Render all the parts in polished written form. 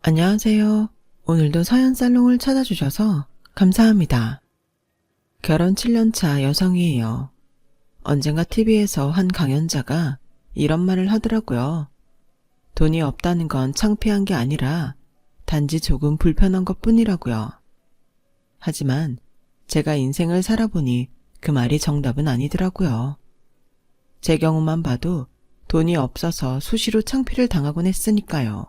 안녕하세요. 오늘도 서연살롱을 찾아주셔서 감사합니다. 결혼 7년차 여성이에요. 언젠가 TV에서 한 강연자가 이런 말을 하더라고요. 돈이 없다는 건 창피한 게 아니라 단지 조금 불편한 것 뿐이라고요. 하지만 제가 인생을 살아보니 그 말이 정답은 아니더라고요. 제 경우만 봐도 돈이 없어서 수시로 창피를 당하곤 했으니까요.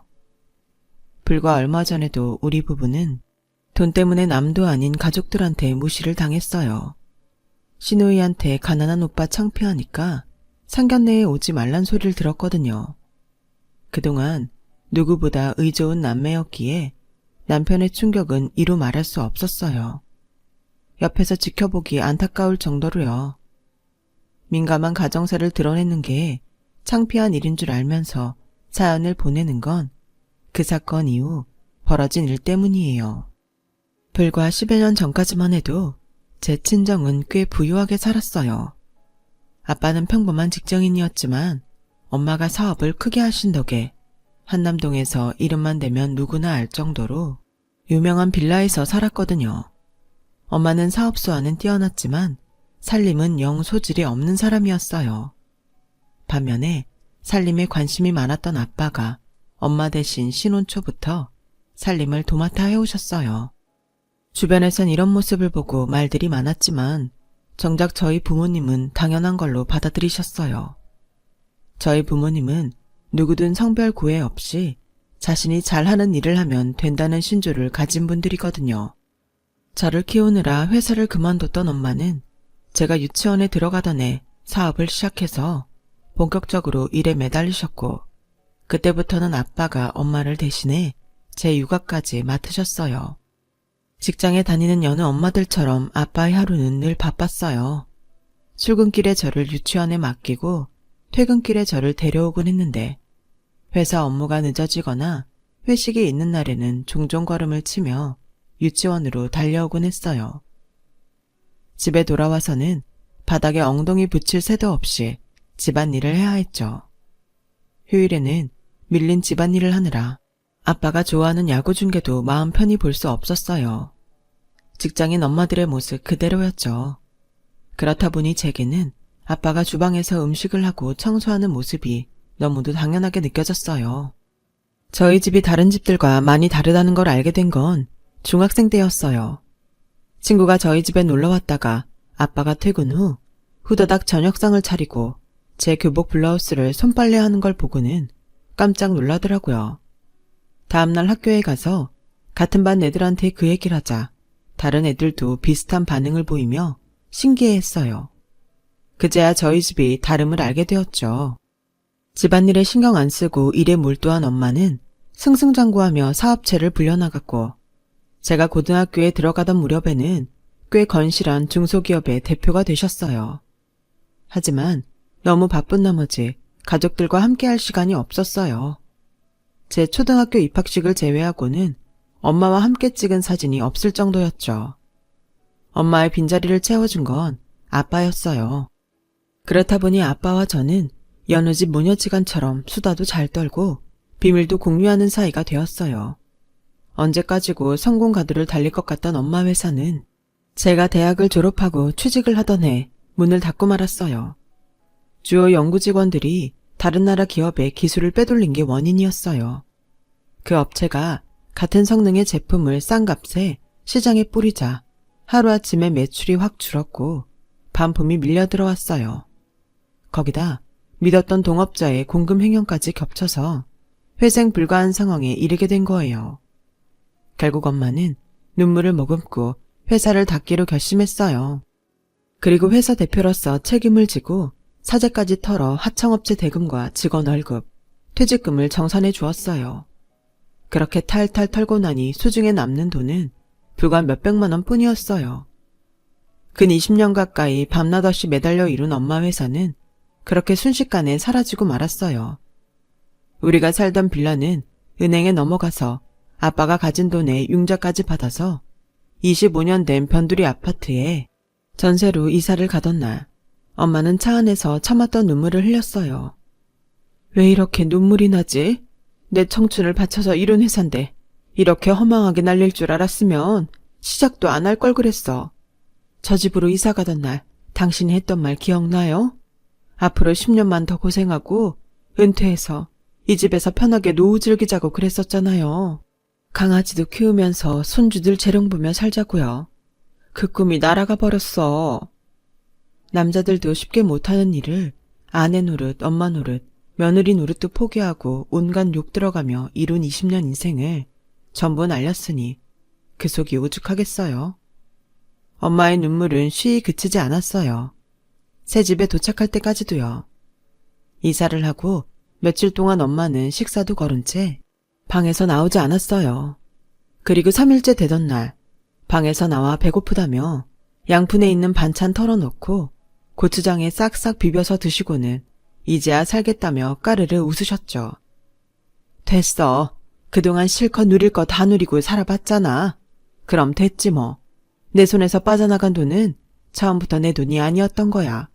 불과 얼마 전에도 우리 부부는 돈 때문에 남도 아닌 가족들한테 무시를 당했어요. 시누이한테 가난한 오빠 창피하니까 상견례에 오지 말란 소리를 들었거든요. 그동안 누구보다 의좋은 남매였기에 남편의 충격은 이루 말할 수 없었어요. 옆에서 지켜보기 안타까울 정도로요. 민감한 가정사를 드러내는 게 창피한 일인 줄 알면서 사연을 보내는 건 그 사건 이후 벌어진 일 때문이에요. 불과 10여 년 전까지만 해도 제 친정은 꽤 부유하게 살았어요. 아빠는 평범한 직장인이었지만 엄마가 사업을 크게 하신 덕에 한남동에서 이름만 대면 누구나 알 정도로 유명한 빌라에서 살았거든요. 엄마는 사업수와는 뛰어났지만 살림은 영 소질이 없는 사람이었어요. 반면에 살림에 관심이 많았던 아빠가 엄마 대신 신혼 초부터 살림을 도맡아 해오셨어요. 주변에선 이런 모습을 보고 말들이 많았지만 정작 저희 부모님은 당연한 걸로 받아들이셨어요. 저희 부모님은 누구든 성별 구애 없이 자신이 잘하는 일을 하면 된다는 신조를 가진 분들이거든요. 저를 키우느라 회사를 그만뒀던 엄마는 제가 유치원에 들어가던 해 사업을 시작해서 본격적으로 일에 매달리셨고, 그때부터는 아빠가 엄마를 대신해 제 육아까지 맡으셨어요. 직장에 다니는 여느 엄마들처럼 아빠의 하루는 늘 바빴어요. 출근길에 저를 유치원에 맡기고 퇴근길에 저를 데려오곤 했는데 회사 업무가 늦어지거나 회식이 있는 날에는 종종 걸음을 치며 유치원으로 달려오곤 했어요. 집에 돌아와서는 바닥에 엉덩이 붙일 새도 없이 집안일을 해야 했죠. 휴일에는 밀린 집안일을 하느라 아빠가 좋아하는 야구 중계도 마음 편히 볼 수 없었어요. 직장인 엄마들의 모습 그대로였죠. 그렇다 보니 제게는 아빠가 주방에서 음식을 하고 청소하는 모습이 너무도 당연하게 느껴졌어요. 저희 집이 다른 집들과 많이 다르다는 걸 알게 된 건 중학생 때였어요. 친구가 저희 집에 놀러 왔다가 아빠가 퇴근 후 후다닥 저녁상을 차리고 제 교복 블라우스를 손빨래하는 걸 보고는 깜짝 놀라더라고요. 다음날 학교에 가서 같은 반 애들한테 그 얘기를 하자 다른 애들도 비슷한 반응을 보이며 신기해했어요. 그제야 저희 집이 다름을 알게 되었죠. 집안일에 신경 안 쓰고 일에 몰두한 엄마는 승승장구하며 사업체를 불려나갔고, 제가 고등학교에 들어가던 무렵에는 꽤 건실한 중소기업의 대표가 되셨어요. 하지만 너무 바쁜 나머지 가족들과 함께할 시간이 없었어요. 제 초등학교 입학식을 제외하고는 엄마와 함께 찍은 사진이 없을 정도였죠. 엄마의 빈자리를 채워준 건 아빠였어요. 그렇다 보니 아빠와 저는 여느 집 모녀지간처럼 수다도 잘 떨고 비밀도 공유하는 사이가 되었어요. 언제까지고 성공 가도를 달릴 것 같던 엄마 회사는 제가 대학을 졸업하고 취직을 하던 해 문을 닫고 말았어요. 주요 연구 직원들이 다른 나라 기업에 기술을 빼돌린 게 원인이었어요. 그 업체가 같은 성능의 제품을 싼 값에 시장에 뿌리자 하루아침에 매출이 확 줄었고 반품이 밀려 들어왔어요. 거기다 믿었던 동업자의 공금 횡령까지 겹쳐서 회생 불가한 상황에 이르게 된 거예요. 결국 엄마는 눈물을 머금고 회사를 닫기로 결심했어요. 그리고 회사 대표로서 책임을 지고 사재까지 털어 하청업체 대금과 직원 월급, 퇴직금을 정산해 주었어요. 그렇게 탈탈 털고 나니 수중에 남는 돈은 불과 몇백만 원 뿐이었어요. 근 20년 가까이 밤낮 없이 매달려 이룬 엄마 회사는 그렇게 순식간에 사라지고 말았어요. 우리가 살던 빌라는 은행에 넘어가서 아빠가 가진 돈에 융자까지 받아서 25년 된 변두리 아파트에 전세로 이사를 가던 날, 엄마는 차 안에서 참았던 눈물을 흘렸어요. 왜 이렇게 눈물이 나지? 내 청춘을 바쳐서 이룬 회사인데 이렇게 허망하게 날릴 줄 알았으면 시작도 안 할 걸 그랬어. 저 집으로 이사 가던 날 당신이 했던 말 기억나요? 앞으로 10년만 더 고생하고 은퇴해서 이 집에서 편하게 노후 즐기자고 그랬었잖아요. 강아지도 키우면서 손주들 재롱 보며 살자고요. 그 꿈이 날아가 버렸어. 남자들도 쉽게 못하는 일을 아내 노릇, 엄마 노릇, 며느리 노릇도 포기하고 온갖 욕 들어가며 이룬 20년 인생을 전부 날렸으니 그 속이 오죽하겠어요. 엄마의 눈물은 쉬이 그치지 않았어요. 새 집에 도착할 때까지도요. 이사를 하고 며칠 동안 엄마는 식사도 거른 채 방에서 나오지 않았어요. 그리고 3일째 되던 날 방에서 나와 배고프다며 양푼에 있는 반찬 털어놓고 고추장에 싹싹 비벼서 드시고는 이제야 살겠다며 까르르 웃으셨죠. 됐어. 그동안 실컷 누릴 거 다 누리고 살아봤잖아. 그럼 됐지 뭐. 내 손에서 빠져나간 돈은 처음부터 내 돈이 아니었던 거야.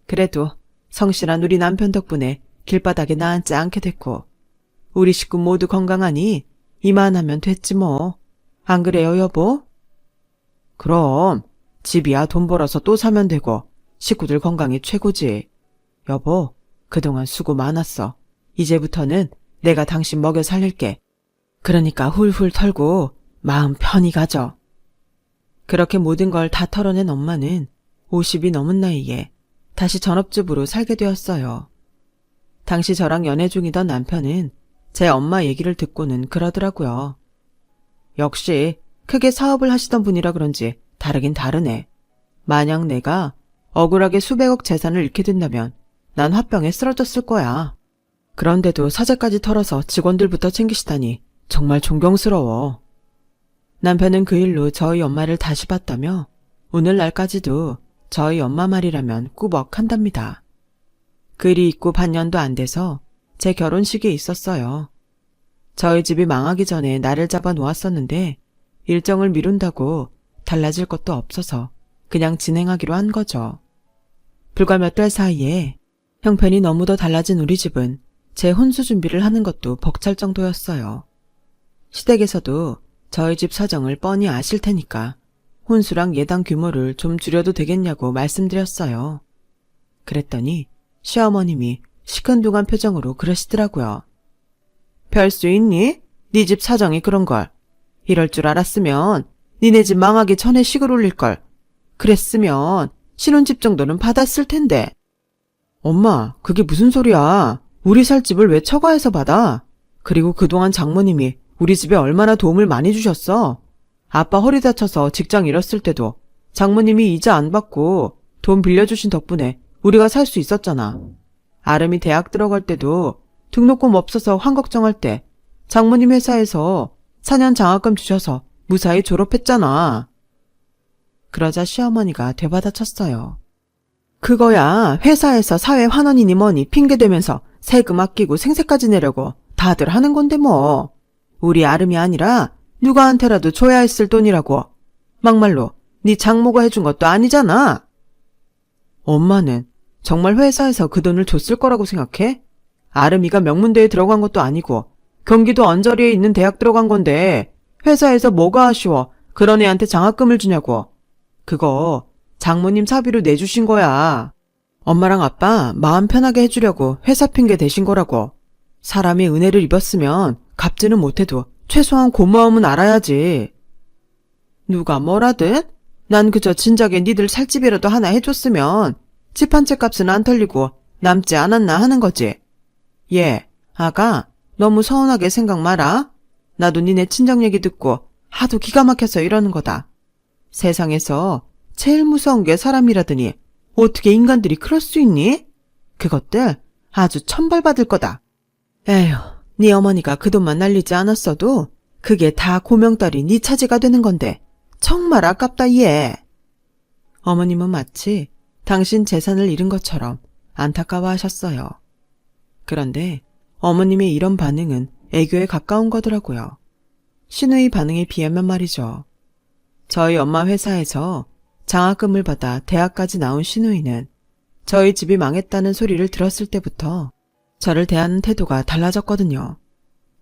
그래도 성실한 우리 남편 덕분에 길바닥에 나앉지 않게 됐고 우리 식구 모두 건강하니 이만하면 됐지 뭐. 안 그래요, 여보? 그럼 집이야 돈 벌어서 또 사면 되고 식구들 건강이 최고지. 여보, 그동안 수고 많았어. 이제부터는 내가 당신 먹여 살릴게. 그러니까 훌훌 털고 마음 편히 가져. 그렇게 모든 걸 다 털어낸 엄마는 50이 넘은 나이에 다시 전업주부로 살게 되었어요. 당시 저랑 연애 중이던 남편은 제 엄마 얘기를 듣고는 그러더라고요. 역시 크게 사업을 하시던 분이라 그런지 다르긴 다르네. 만약 내가 억울하게 수백억 재산을 잃게 된다면 난 화병에 쓰러졌을 거야. 그런데도 사재까지 털어서 직원들부터 챙기시다니 정말 존경스러워. 남편은 그 일로 저희 엄마를 다시 봤다며 오늘날까지도 저희 엄마 말이라면 꾸벅한답니다. 그 일이 있고 반년도 안 돼서 제 결혼식이 있었어요. 저희 집이 망하기 전에 날을 잡아 놓았었는데 일정을 미룬다고 달라질 것도 없어서 그냥 진행하기로 한 거죠. 불과 몇 달 사이에 형편이 너무도 달라진 우리 집은 제 혼수 준비를 하는 것도 벅찰 정도였어요. 시댁에서도 저희 집 사정을 뻔히 아실 테니까 혼수랑 예당 규모를 좀 줄여도 되겠냐고 말씀드렸어요. 그랬더니 시어머님이 시큰둥한 표정으로 그러시더라고요. 별 수 있니? 네 집 사정이 그런 걸. 이럴 줄 알았으면 니네 집 망하기 전에 식을 올릴걸. 그랬으면 신혼집 정도는 받았을 텐데. 엄마, 그게 무슨 소리야. 우리 살 집을 왜 처가에서 받아? 그리고 그동안 장모님이 우리 집에 얼마나 도움을 많이 주셨어. 아빠 허리 다쳐서 직장 잃었을 때도 장모님이 이자 안 받고 돈 빌려주신 덕분에 우리가 살 수 있었잖아. 아름이 대학 들어갈 때도 등록금 없어서 환 걱정할 때 장모님 회사에서 4년 장학금 주셔서 무사히 졸업했잖아. 그러자 시어머니가 되받아쳤어요. 그거야 회사에서 사회 환원이니 뭐니 핑계대면서 세금 아끼고 생색까지 내려고 다들 하는 건데 뭐. 우리 아름이 아니라 누구한테라도 줘야 했을 돈이라고. 막말로 네 장모가 해준 것도 아니잖아. 엄마는 정말 회사에서 그 돈을 줬을 거라고 생각해? 아름이가 명문대에 들어간 것도 아니고 경기도 언저리에 있는 대학 들어간 건데 회사에서 뭐가 아쉬워 그런 애한테 장학금을 주냐고. 그거 장모님 사비로 내주신 거야. 엄마랑 아빠 마음 편하게 해주려고 회사 핑계 대신 거라고. 사람이 은혜를 입었으면 갚지는 못해도 최소한 고마움은 알아야지. 누가 뭐라든 난 그저 진작에 니들 살집이라도 하나 해줬으면 집 한 채 값은 안 털리고 남지 않았나 하는 거지. 예, 아가 너무 서운하게 생각 마라. 나도 니네 친정 얘기 듣고 하도 기가 막혀서 이러는 거다. 세상에서 제일 무서운 게 사람이라더니 어떻게 인간들이 그럴 수 있니? 그것들 아주 천벌받을 거다. 에휴, 네 어머니가 그 돈만 날리지 않았어도 그게 다 고명딸이 네 차지가 되는 건데 정말 아깝다 얘. 어머님은 마치 당신 재산을 잃은 것처럼 안타까워하셨어요. 그런데 어머님의 이런 반응은 애교에 가까운 거더라고요. 신우의 반응에 비하면 말이죠. 저희 엄마 회사에서 장학금을 받아 대학까지 나온 신우이는 저희 집이 망했다는 소리를 들었을 때부터 저를 대하는 태도가 달라졌거든요.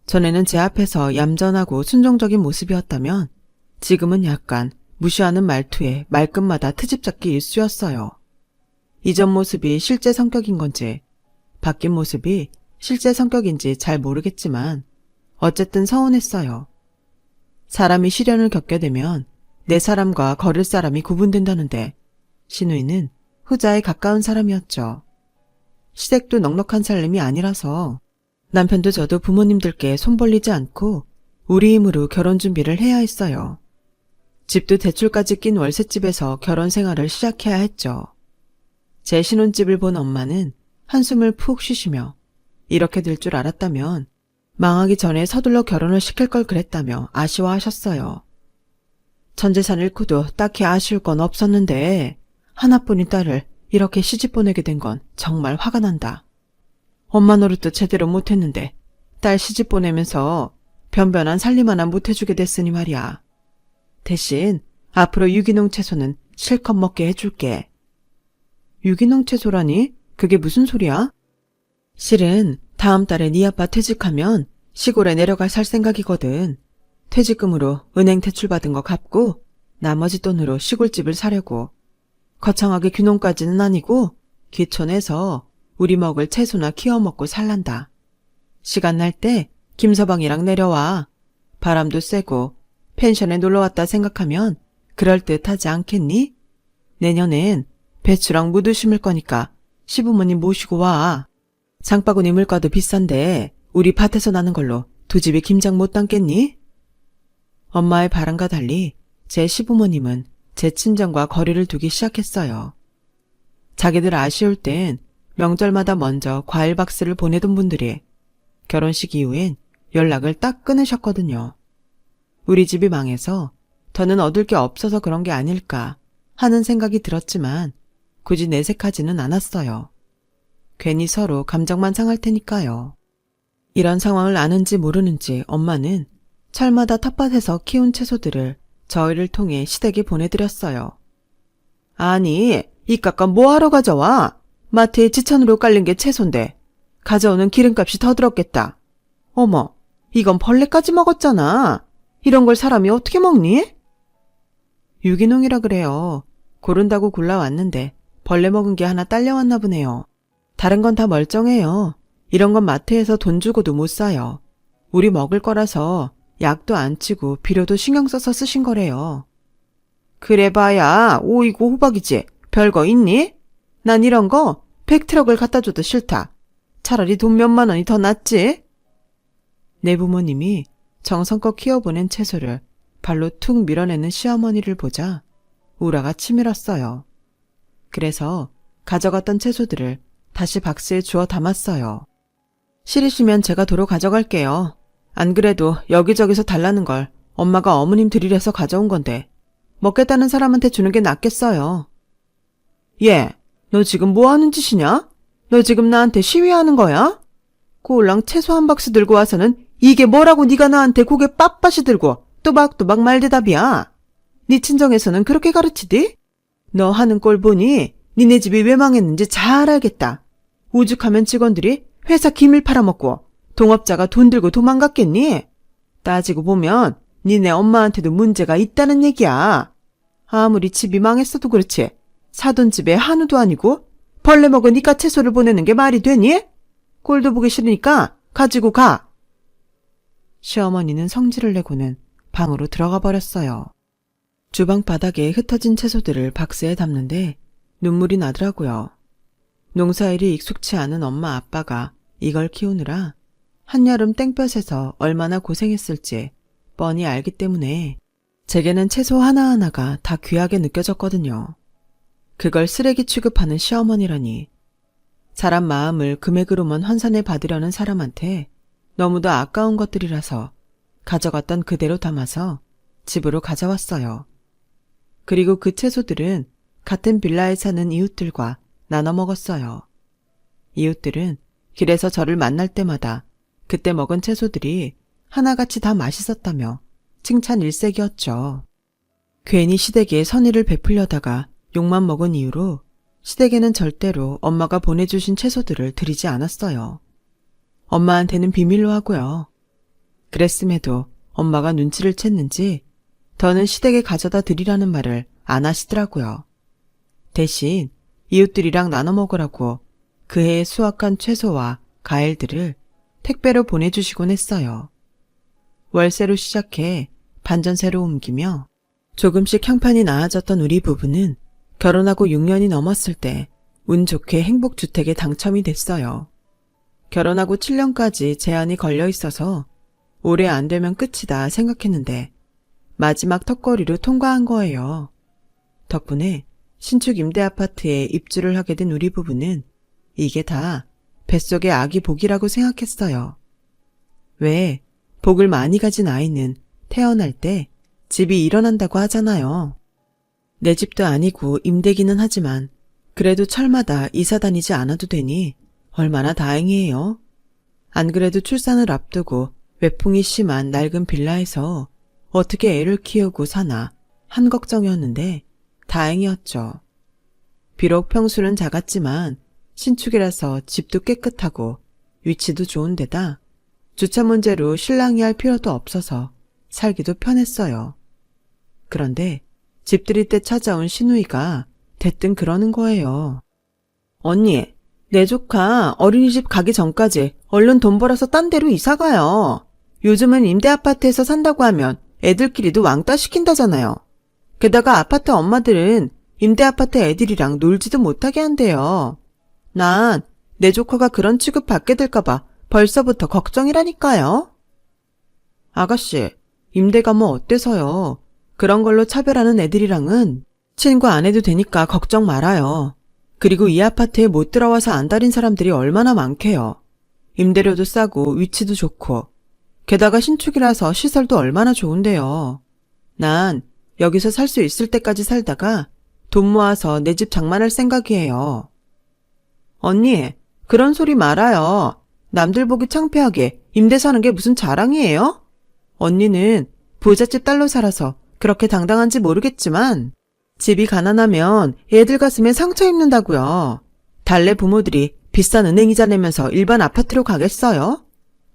전에는 제 앞에서 얌전하고 순종적인 모습이었다면 지금은 약간 무시하는 말투에 말끝마다 트집잡기 일쑤였어요. 이전 모습이 실제 성격인 건지 바뀐 모습이 실제 성격인지 잘 모르겠지만 어쨌든 서운했어요. 사람이 시련을 겪게 되면 내 사람과 거릴 사람이 구분된다는데 신우이는 후자에 가까운 사람이었죠. 시댁도 넉넉한 살림이 아니라서 남편도 저도 부모님들께 손 벌리지 않고 우리 힘으로 결혼 준비를 해야 했어요. 집도 대출까지 낀 월세집에서 결혼 생활을 시작해야 했죠. 제 신혼집을 본 엄마는 한숨을 푹 쉬시며 이렇게 될 줄 알았다면 망하기 전에 서둘러 결혼을 시킬 걸 그랬다며 아쉬워하셨어요. 전 재산 잃고도 딱히 아쉬울 건 없었는데 하나뿐인 딸을 이렇게 시집 보내게 된 건 정말 화가 난다. 엄마 노릇도 제대로 못했는데 딸 시집 보내면서 변변한 살림 하나 못해주게 됐으니 말이야. 대신 앞으로 유기농 채소는 실컷 먹게 해줄게. 유기농 채소라니? 그게 무슨 소리야? 실은 다음 달에 네 아빠 퇴직하면 시골에 내려가 살 생각이거든. 퇴직금으로 은행 대출받은 거 갚고 나머지 돈으로 시골집을 사려고. 거창하게 귀농까지는 아니고 귀촌해서 우리 먹을 채소나 키워 먹고 살란다. 시간 날 때 김서방이랑 내려와. 바람도 쐬고 펜션에 놀러왔다 생각하면 그럴듯하지 않겠니? 내년엔 배추랑 무도 심을 거니까 시부모님 모시고 와. 장바구니 물가도 비싼데 우리 밭에서 나는 걸로 두 집이 김장 못 담겠니? 엄마의 바람과 달리 제 시부모님은 제 친정과 거리를 두기 시작했어요. 자기들 아쉬울 땐 명절마다 먼저 과일 박스를 보내던 분들이 결혼식 이후엔 연락을 딱 끊으셨거든요. 우리 집이 망해서 더는 얻을 게 없어서 그런 게 아닐까 하는 생각이 들었지만 굳이 내색하지는 않았어요. 괜히 서로 감정만 상할 테니까요. 이런 상황을 아는지 모르는지 엄마는 철마다 텃밭에서 키운 채소들을 저희를 통해 시댁에 보내드렸어요. 아니, 이깟건 뭐하러 가져와? 마트에 지천으로 깔린 게 채소인데 가져오는 기름값이 더 들었겠다. 어머, 이건 벌레까지 먹었잖아. 이런 걸 사람이 어떻게 먹니? 유기농이라 그래요. 고른다고 골라왔는데 벌레 먹은 게 하나 딸려왔나 보네요. 다른 건 다 멀쩡해요. 이런 건 마트에서 돈 주고도 못 사요. 우리 먹을 거라서 약도 안 치고 비료도 신경 써서 쓰신 거래요. 그래 봐야 오이고 호박이지. 별거 있니? 난 이런 거 100트럭을 갖다 줘도 싫다. 차라리 돈 몇만 원이 더 낫지. 내 부모님이 정성껏 키워보낸 채소를 발로 툭 밀어내는 시어머니를 보자 우라가 치밀었어요. 그래서 가져갔던 채소들을 다시 박스에 주워 담았어요. 싫으시면 제가 도로 가져갈게요. 안 그래도 여기저기서 달라는 걸 엄마가 어머님 드리래서 가져온 건데 먹겠다는 사람한테 주는 게 낫겠어요. 얘, 너 지금 뭐 하는 짓이냐? 너 지금 나한테 시위하는 거야? 꼴랑 채소 한 박스 들고 와서는 이게 뭐라고 네가 나한테 고개 빳빳이 들고 또박또박 말대답이야. 네 친정에서는 그렇게 가르치디? 너 하는 꼴 보니 니네 집이 왜 망했는지 잘 알겠다. 오죽하면 직원들이 회사 기밀 팔아먹고 동업자가 돈 들고 도망갔겠니? 따지고 보면 니네 엄마한테도 문제가 있다는 얘기야. 아무리 집이 망했어도 그렇지 사돈 집에 한우도 아니고 벌레 먹은 니까 채소를 보내는 게 말이 되니? 꼴도 보기 싫으니까 가지고 가. 시어머니는 성질을 내고는 방으로 들어가 버렸어요. 주방 바닥에 흩어진 채소들을 박스에 담는데 눈물이 나더라고요. 농사일이 익숙치 않은 엄마 아빠가 이걸 키우느라 한여름 땡볕에서 얼마나 고생했을지 뻔히 알기 때문에 제게는 채소 하나하나가 다 귀하게 느껴졌거든요. 그걸 쓰레기 취급하는 시어머니라니. 사람 마음을 금액으로만 환산해 받으려는 사람한테 너무도 아까운 것들이라서 가져갔던 그대로 담아서 집으로 가져왔어요. 그리고 그 채소들은 같은 빌라에 사는 이웃들과 나눠 먹었어요. 이웃들은 길에서 저를 만날 때마다 그때 먹은 채소들이 하나같이 다 맛있었다며 칭찬 일색이었죠. 괜히 시댁에 선의를 베풀려다가 욕만 먹은 이유로 시댁에는 절대로 엄마가 보내주신 채소들을 드리지 않았어요. 엄마한테는 비밀로 하고요. 그랬음에도 엄마가 눈치를 챘는지 더는 시댁에 가져다 드리라는 말을 안 하시더라고요. 대신 이웃들이랑 나눠 먹으라고 그 해에 수확한 채소와 과일들을 택배로 보내주시곤 했어요. 월세로 시작해 반전세로 옮기며 조금씩 형편이 나아졌던 우리 부부는 결혼하고 6년이 넘었을 때 운 좋게 행복주택에 당첨이 됐어요. 결혼하고 7년까지 제한이 걸려 있어서 올해 안 되면 끝이다 생각했는데 마지막 턱걸이로 통과한 거예요. 덕분에 신축 임대아파트에 입주를 하게 된 우리 부부는 이게 다 뱃속의 아기 복이라고 생각했어요. 왜 복을 많이 가진 아이는 태어날 때 집이 일어난다고 하잖아요. 내 집도 아니고 임대기는 하지만 그래도 철마다 이사 다니지 않아도 되니 얼마나 다행이에요. 안 그래도 출산을 앞두고 외풍이 심한 낡은 빌라에서 어떻게 애를 키우고 사나 한 걱정이었는데 다행이었죠. 비록 평수는 작았지만 신축이라서 집도 깨끗하고 위치도 좋은 데다 주차 문제로 실랑이 할 필요도 없어서 살기도 편했어요. 그런데 집 들일 때 찾아온 시누이가 대뜸 그러는 거예요. 언니, 내 조카 어린이집 가기 전까지 얼른 돈 벌어서 딴 데로 이사가요. 요즘은 임대아파트에서 산다고 하면 애들끼리도 왕따 시킨다잖아요. 게다가 아파트 엄마들은 임대아파트 애들이랑 놀지도 못하게 한대요. 난 내 조카가 그런 취급 받게 될까봐 벌써부터 걱정이라니까요. 아가씨, 임대가 뭐 어때서요? 그런 걸로 차별하는 애들이랑은 친구 안 해도 되니까 걱정 말아요. 그리고 이 아파트에 못 들어와서 안달인 사람들이 얼마나 많게요. 임대료도 싸고 위치도 좋고 게다가 신축이라서 시설도 얼마나 좋은데요. 난 여기서 살 수 있을 때까지 살다가 돈 모아서 내 집 장만할 생각이에요. 언니, 그런 소리 말아요. 남들 보기 창피하게 임대 사는 게 무슨 자랑이에요? 언니는 부잣집 딸로 살아서 그렇게 당당한지 모르겠지만 집이 가난하면 애들 가슴에 상처 입는다고요. 달래 부모들이 비싼 은행이자 내면서 일반 아파트로 가겠어요?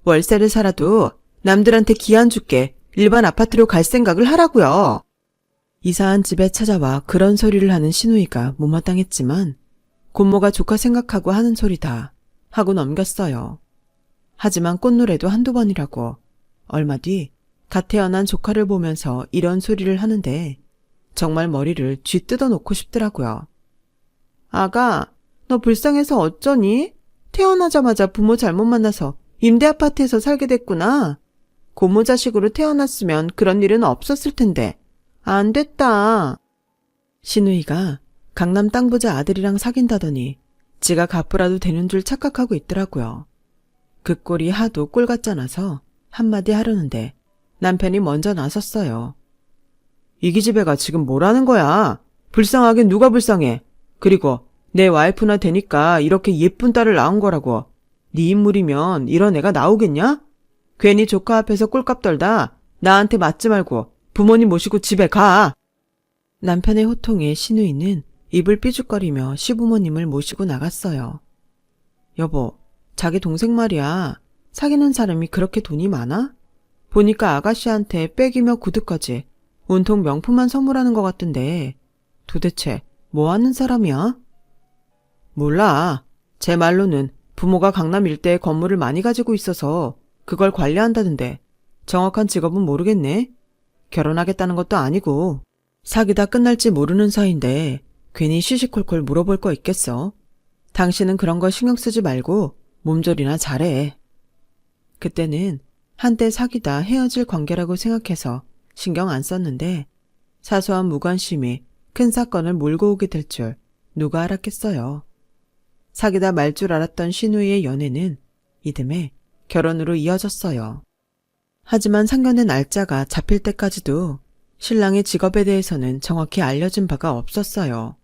월세를 살아도 남들한테 기한 줄게 일반 아파트로 갈 생각을 하라고요. 이사한 집에 찾아와 그런 소리를 하는 시누이가 못마땅했지만 고모가 조카 생각하고 하는 소리다 하고 넘겼어요. 하지만 꽃노래도 한두 번이라고 얼마 뒤 갓 태어난 조카를 보면서 이런 소리를 하는데 정말 머리를 쥐 뜯어 놓고 싶더라고요. 아가, 너 불쌍해서 어쩌니? 태어나자마자 부모 잘못 만나서 임대아파트에서 살게 됐구나. 고모 자식으로 태어났으면 그런 일은 없었을 텐데. 안 됐다. 시누이가 강남 땅부자 아들이랑 사귄다더니 지가 갚으라도 되는 줄 착각하고 있더라고요. 그 꼴이 하도 꼴 같잖아서 한마디 하려는데 남편이 먼저 나섰어요. 이 기집애가 지금 뭐라는 거야? 불쌍하게 누가 불쌍해? 그리고 내 와이프나 되니까 이렇게 예쁜 딸을 낳은 거라고. 네 인물이면 이런 애가 나오겠냐? 괜히 조카 앞에서 꼴값 떨다 나한테 맞지 말고 부모님 모시고 집에 가. 남편의 호통에 시누이는 입을 삐죽거리며 시부모님을 모시고 나갔어요. 여보, 자기 동생 말이야. 사귀는 사람이 그렇게 돈이 많아? 보니까 아가씨한테 백이며 구두까지 온통 명품만 선물하는 것 같던데 도대체 뭐 하는 사람이야? 몰라. 제 말로는 부모가 강남 일대에 건물을 많이 가지고 있어서 그걸 관리한다던데 정확한 직업은 모르겠네. 결혼하겠다는 것도 아니고 사귀다 끝날지 모르는 사이인데 괜히 시시콜콜 물어볼 거 있겠어. 당신은 그런 거 신경 쓰지 말고 몸조리나 잘해. 그때는 한때 사귀다 헤어질 관계라고 생각해서 신경 안 썼는데 사소한 무관심이 큰 사건을 몰고 오게 될 줄 누가 알았겠어요. 사귀다 말 줄 알았던 시누이의 연애는 이듬해 결혼으로 이어졌어요. 하지만 상견례 날짜가 잡힐 때까지도 신랑의 직업에 대해서는 정확히 알려진 바가 없었어요.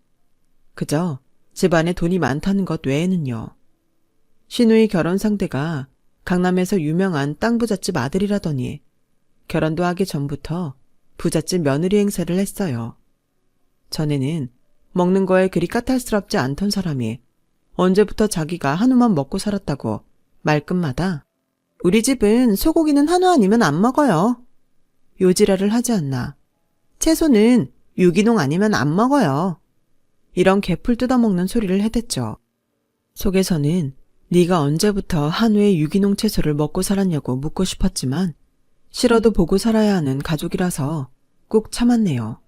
그저 집안에 돈이 많다는 것 외에는요. 시누이 결혼 상대가 강남에서 유명한 땅 부잣집 아들이라더니 결혼도 하기 전부터 부잣집 며느리 행세를 했어요. 전에는 먹는 거에 그리 까탈스럽지 않던 사람이 언제부터 자기가 한우만 먹고 살았다고 말끝마다 우리 집은 소고기는 한우 아니면 안 먹어요. 요지랄을 하지 않나. 채소는 유기농 아니면 안 먹어요. 이런 개풀 뜯어먹는 소리를 해댔죠. 속에서는 네가 언제부터 한우의 유기농 채소를 먹고 살았냐고 묻고 싶었지만 싫어도 보고 살아야 하는 가족이라서 꾹 참았네요.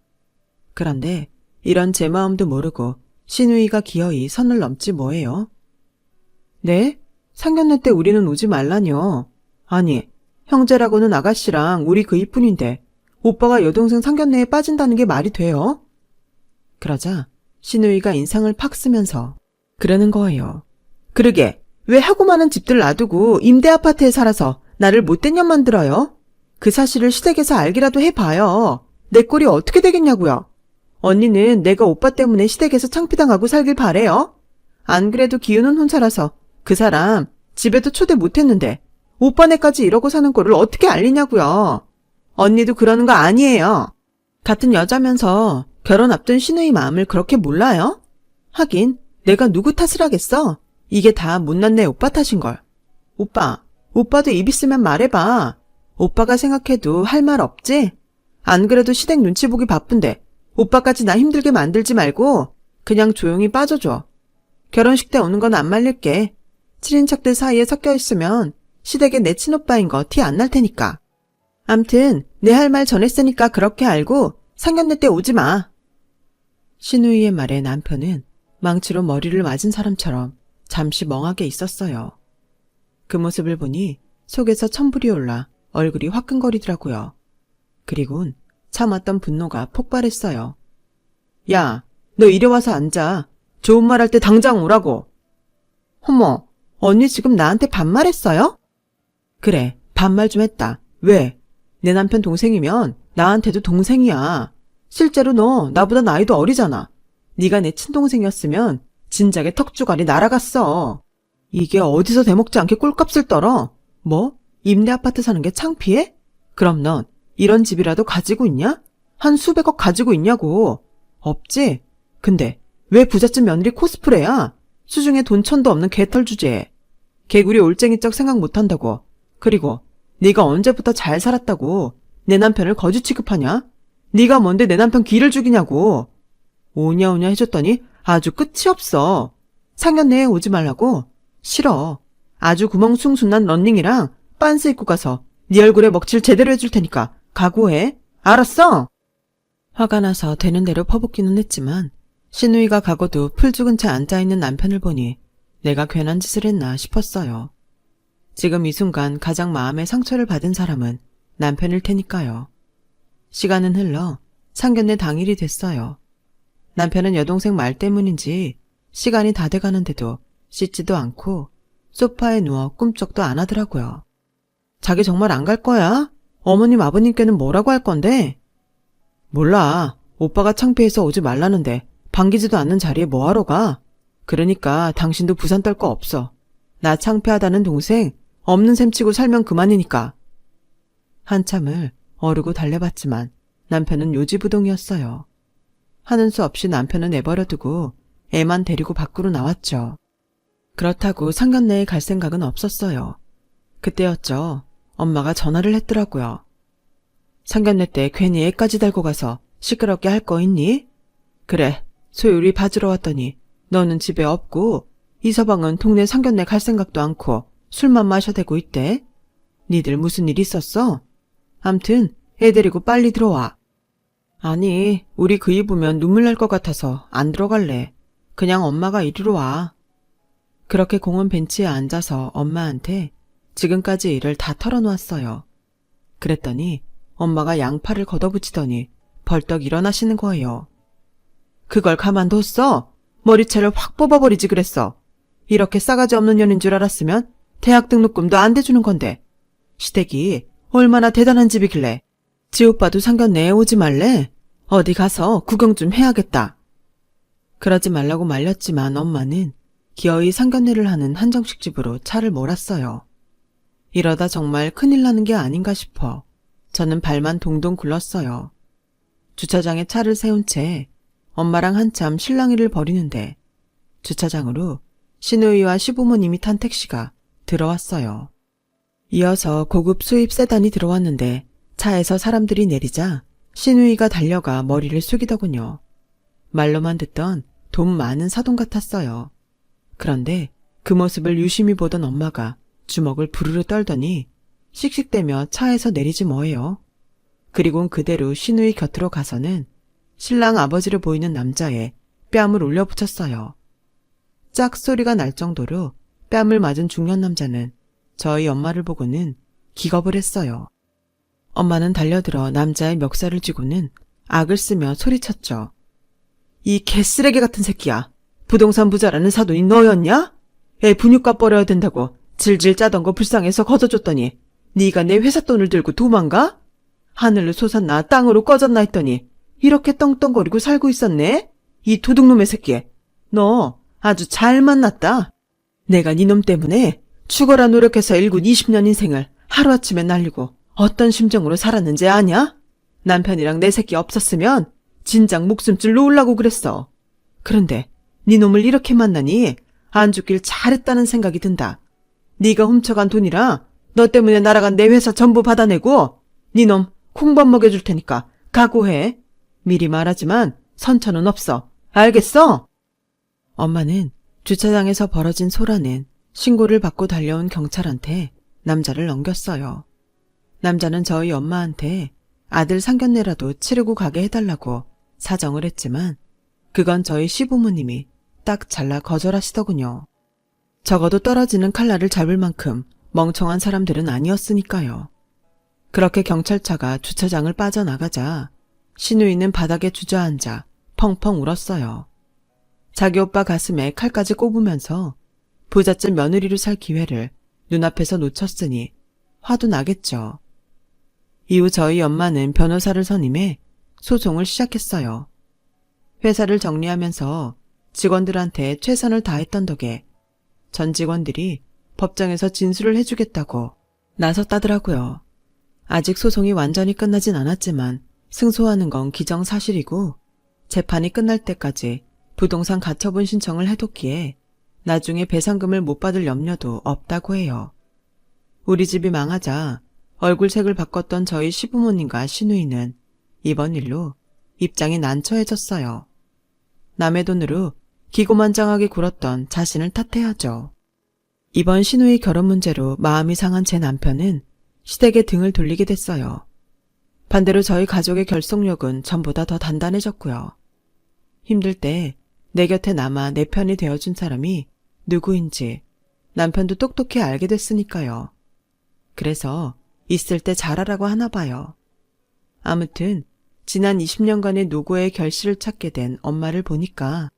그런데 이런 제 마음도 모르고 신우이가 기어이 선을 넘지 뭐예요? 네? 상견례 때 우리는 오지 말라뇨. 아니, 형제라고는 아가씨랑 우리 그이뿐인데 오빠가 여동생 상견례에 빠진다는 게 말이 돼요? 그러자 신우이가 인상을 팍 쓰면서 그러는 거예요. 그러게, 왜 하고 많은 집들 놔두고 임대 아파트에 살아서 나를 못된 년 만들어요? 그 사실을 시댁에서 알기라도 해봐요. 내 꼴이 어떻게 되겠냐고요. 언니는 내가 오빠 때문에 시댁에서 창피당하고 살길 바래요? 안 그래도 기우는 혼자라서 그 사람 집에도 초대 못했는데 오빠네까지 이러고 사는 꼴을 어떻게 알리냐고요. 언니도 그러는 거 아니에요. 같은 여자면서 결혼 앞둔 신우이 마음을 그렇게 몰라요? 하긴 내가 누구 탓을 하겠어? 이게 다 못난 내 오빠 탓인걸. 오빠도 입 있으면 말해봐. 오빠가 생각해도 할 말 없지? 안 그래도 시댁 눈치 보기 바쁜데 오빠까지 나 힘들게 만들지 말고 그냥 조용히 빠져줘. 결혼식 때 오는 건 안 말릴게. 친인척들 사이에 섞여 있으면 시댁에 내 친오빠인 거 티 안 날 테니까. 암튼 내 할 말 전했으니까 그렇게 알고 상견례 때 오지 마. 신우이의 말에 남편은 망치로 머리를 맞은 사람처럼 잠시 멍하게 있었어요. 그 모습을 보니 속에서 천불이 올라 얼굴이 화끈거리더라고요. 그리곤 참았던 분노가 폭발했어요. 야, 너 이리 와서 앉아. 좋은 말 할 때 당장 오라고. 어머, 언니 지금 나한테 반말했어요? 그래, 반말 좀 했다. 왜? 내 남편 동생이면 나한테도 동생이야. 실제로 너 나보다 나이도 어리잖아. 네가 내 친동생이었으면 진작에 턱주갈이 날아갔어. 이게 어디서 대먹지 않게 꼴값을 떨어? 뭐? 임대 아파트 사는 게 창피해? 그럼 넌 이런 집이라도 가지고 있냐? 한 수백억 가지고 있냐고. 없지? 근데 왜 부잣집 며느리 코스프레야? 수중에 돈천도 없는 개털 주제에. 개구리 올챙이 쩍 생각 못한다고. 그리고 네가 언제부터 잘 살았다고 내 남편을 거지 취급하냐? 네가 뭔데 내 남편 기를 죽이냐고. 오냐오냐 해줬더니 아주 끝이 없어. 상견례에 오지 말라고? 싫어. 아주 구멍 숭숭 난 런닝이랑 빤스 입고 가서 네 얼굴에 먹칠 제대로 해줄 테니까 각오해. 알았어? 화가 나서 되는 대로 퍼붓기는 했지만 신우이가 가고도 풀 죽은 채 앉아있는 남편을 보니 내가 괜한 짓을 했나 싶었어요. 지금 이 순간 가장 마음에 상처를 받은 사람은 남편일 테니까요. 시간은 흘러 상견례 당일이 됐어요. 남편은 여동생 말 때문인지 시간이 다 돼가는데도 씻지도 않고 소파에 누워 꿈쩍도 안 하더라고요. 자기 정말 안 갈 거야? 어머님 아버님께는 뭐라고 할 건데? 몰라. 오빠가 창피해서 오지 말라는데 반기지도 않는 자리에 뭐하러 가? 그러니까 당신도 부산 떨 거 없어. 나 창피하다는 동생 없는 셈 치고 살면 그만이니까. 한참을 어르고 달래봤지만 남편은 요지부동이었어요. 하는 수 없이 남편은 내버려두고 애만 데리고 밖으로 나왔죠. 그렇다고 상견례에 갈 생각은 없었어요. 그때였죠. 엄마가 전화를 했더라고요. 상견례 때 괜히 애까지 달고 가서 시끄럽게 할 거 있니? 그래, 소율이 봐주러 왔더니 너는 집에 없고 이 서방은 동네 상견례 갈 생각도 않고 술만 마셔대고 있대. 니들 무슨 일 있었어? 암튼 애 데리고 빨리 들어와. 아니, 우리 그 입으면 눈물 날 것 같아서 안 들어갈래. 그냥 엄마가 이리로 와. 그렇게 공원 벤치에 앉아서 엄마한테 지금까지 일을 다 털어놓았어요. 그랬더니 엄마가 양팔을 걷어붙이더니 벌떡 일어나시는 거예요. 그걸 가만뒀어? 머리채를 확 뽑아버리지 그랬어. 이렇게 싸가지 없는 년인 줄 알았으면 대학 등록금도 안 대주는 건데. 시댁이 얼마나 대단한 집이길래. 지 오빠도 상견례에 오지 말래? 어디 가서 구경 좀 해야겠다. 그러지 말라고 말렸지만 엄마는 기어이 상견례를 하는 한정식 집으로 차를 몰았어요. 이러다 정말 큰일 나는 게 아닌가 싶어 저는 발만 동동 굴렀어요. 주차장에 차를 세운 채 엄마랑 한참 실랑이를 벌이는데 주차장으로 시누이와 시부모님이 탄 택시가 들어왔어요. 이어서 고급 수입 세단이 들어왔는데 차에서 사람들이 내리자 신우이가 달려가 머리를 숙이더군요. 말로만 듣던 돈 많은 사돈 같았어요. 그런데 그 모습을 유심히 보던 엄마가 주먹을 부르르 떨더니 씩씩대며 차에서 내리지 뭐예요. 그리곤 그대로 신우이 곁으로 가서는 신랑 아버지를 보이는 남자의 뺨을 올려붙였어요. 짝 소리가 날 정도로 뺨을 맞은 중년 남자는 저희 엄마를 보고는 기겁을 했어요. 엄마는 달려들어 남자의 멱살을 쥐고는 악을 쓰며 소리쳤죠. 이 개쓰레기 같은 새끼야. 부동산 부자라는 사돈이 너였냐? 애 분유값 벌어야 된다고 질질 짜던 거 불쌍해서 걷어줬더니 네가 내 회사 돈을 들고 도망가? 하늘로 솟았나 땅으로 꺼졌나 했더니 이렇게 떵떵거리고 살고 있었네? 이 도둑놈의 새끼. 너 아주 잘 만났다. 내가 니놈 때문에 죽어라 노력해서 일군 20년 인생을 하루아침에 날리고 어떤 심정으로 살았는지 아냐? 남편이랑 내 새끼 없었으면 진작 목숨줄 놓으려고 그랬어. 그런데 니놈을 이렇게 만나니 안 죽길 잘했다는 생각이 든다. 네가 훔쳐간 돈이라 너 때문에 날아간 내 회사 전부 받아내고 니놈 콩밥 먹여줄 테니까 각오해. 미리 말하지만 선처는 없어. 알겠어? 엄마는 주차장에서 벌어진 소란은 신고를 받고 달려온 경찰한테 남자를 넘겼어요. 남자는 저희 엄마한테 아들 상견례라도 치르고 가게 해달라고 사정을 했지만 그건 저희 시부모님이 딱 잘라 거절하시더군요. 적어도 떨어지는 칼날을 잡을 만큼 멍청한 사람들은 아니었으니까요. 그렇게 경찰차가 주차장을 빠져나가자 신우이는 바닥에 주저앉아 펑펑 울었어요. 자기 오빠 가슴에 칼까지 꼽으면서 부잣집 며느리로 살 기회를 눈앞에서 놓쳤으니 화도 나겠죠. 이후 저희 엄마는 변호사를 선임해 소송을 시작했어요. 회사를 정리하면서 직원들한테 최선을 다했던 덕에 전 직원들이 법정에서 진술을 해주겠다고 나섰다더라고요. 아직 소송이 완전히 끝나진 않았지만 승소하는 건 기정사실이고 재판이 끝날 때까지 부동산 가처분 신청을 해뒀기에 나중에 배상금을 못 받을 염려도 없다고 해요. 우리 집이 망하자 얼굴색을 바꿨던 저희 시부모님과 시누이는 이번 일로 입장이 난처해졌어요. 남의 돈으로 기고만장하게 굴었던 자신을 탓해야죠. 이번 시누이 결혼 문제로 마음이 상한 제 남편은 시댁에 등을 돌리게 됐어요. 반대로 저희 가족의 결속력은 전보다 더 단단해졌고요. 힘들 때 내 곁에 남아 내 편이 되어준 사람이 누구인지 남편도 똑똑히 알게 됐으니까요. 그래서 있을 때 잘하라고 하나 봐요. 아무튼 지난 20년간의 노고의 결실을 찾게 된 엄마를 보니까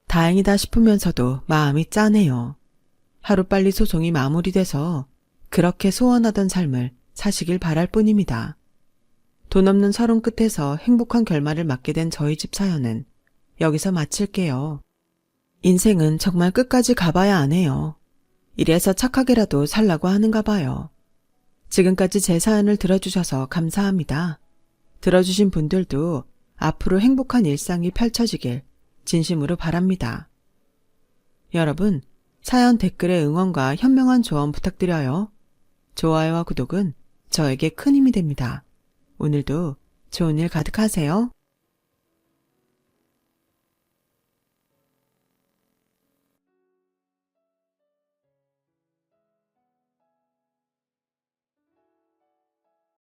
다행이다 싶으면서도 마음이 짠해요. 하루빨리 소송이 마무리돼서 그렇게 소원하던 삶을 사시길 바랄 뿐입니다. 돈 없는 서론 끝에서 행복한 결말을 맞게 된 저희 집 사연은 여기서 마칠게요. 인생은 정말 끝까지 가봐야 안 해요. 이래서 착하게라도 살라고 하는가 봐요. 지금까지 제 사연을 들어주셔서 감사합니다. 들어주신 분들도 앞으로 행복한 일상이 펼쳐지길 진심으로 바랍니다. 여러분, 사연 댓글에 응원과 현명한 조언 부탁드려요. 좋아요와 구독은 저에게 큰 힘이 됩니다. 오늘도 좋은 일 가득하세요.